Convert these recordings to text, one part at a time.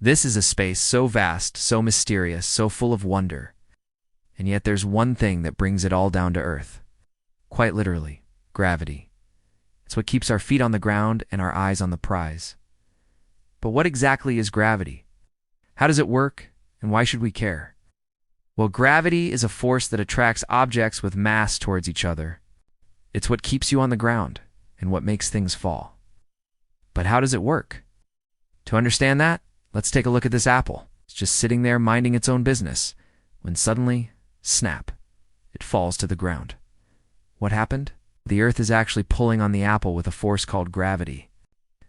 This is a space so vast, so mysterious, so full of wonder. And yet there's one thing that brings it all down to earth. Quite literally, gravity. It's what keeps our feet on the ground and our eyes on the prize. But what exactly is gravity? How does it work, and why should we care? Well, gravity is a force that attracts objects with mass towards each other. It's what keeps you on the ground and what makes things fall. But how does it work? To understand that, let's take a look at this apple. It's just sitting there minding its own business, when suddenly, snap, it falls to the ground. What happened? The Earth is actually pulling on the apple with a force called gravity.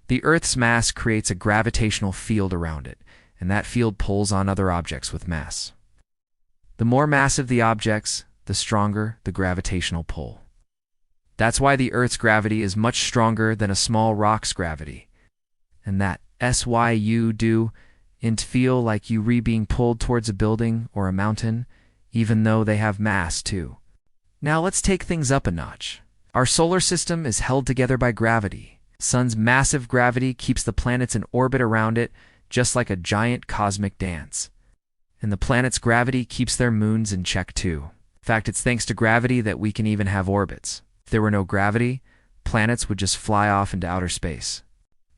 The Earth's mass creates a gravitational field around it, and that field pulls on other objects with mass. The more massive the objects, the stronger the gravitational pull. That's why the Earth's gravity is much stronger than a small rock's gravity. And that you do int feel like you being pulled towards a building or a mountain, even though they have mass too. Now let's take things up a notch. Our solar system is held together by gravity. Sun's massive gravity keeps the planets in orbit around it, just like a giant cosmic dance. And the planet's gravity keeps their moons in check too. In fact, it's thanks to gravity that we can even have orbits. If there were no gravity, planets would just fly off into outer space.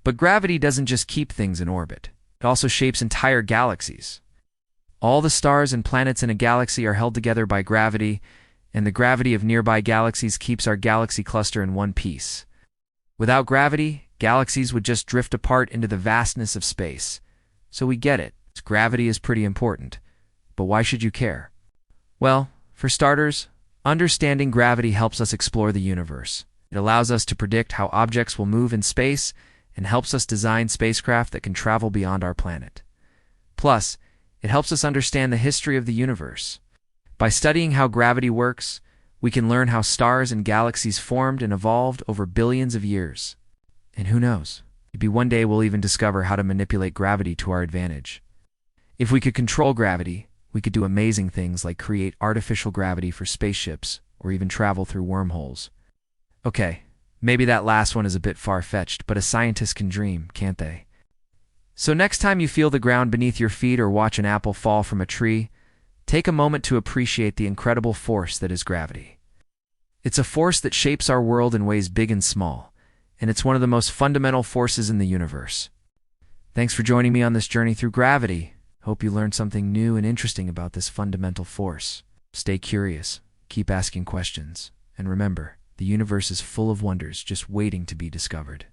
But gravity doesn't just keep things in orbit. It also shapes entire galaxies. All the stars and planets in a galaxy are held together by gravity, and the gravity of nearby galaxies keeps our galaxy cluster in one piece. Without gravity, galaxies would just drift apart into the vastness of space. So we get it. Gravity is pretty important. But why should you care? Well, for starters, understanding gravity helps us explore the universe. It allows us to predict how objects will move in space and helps us design spacecraft that can travel beyond our planet. Plus, it helps us understand the history of the universe. By studying how gravity works, we can learn how stars and galaxies formed and evolved over billions of years. And who knows, maybe one day we'll even discover how to manipulate gravity to our advantage. If we could control gravity, we could do amazing things like create artificial gravity for spaceships or even travel through wormholes. Okay, maybe that last one is a bit far-fetched, but a scientist can dream, can't they? So next time you feel the ground beneath your feet or watch an apple fall from a tree, take a moment to appreciate the incredible force that is gravity. It's a force that shapes our world in ways big and small, and it's one of the most fundamental forces in the universe. Thanks for joining me on this journey through gravity. Hope you learned something new and interesting about this fundamental force. Stay curious, keep asking questions, and remember, the universe is full of wonders just waiting to be discovered.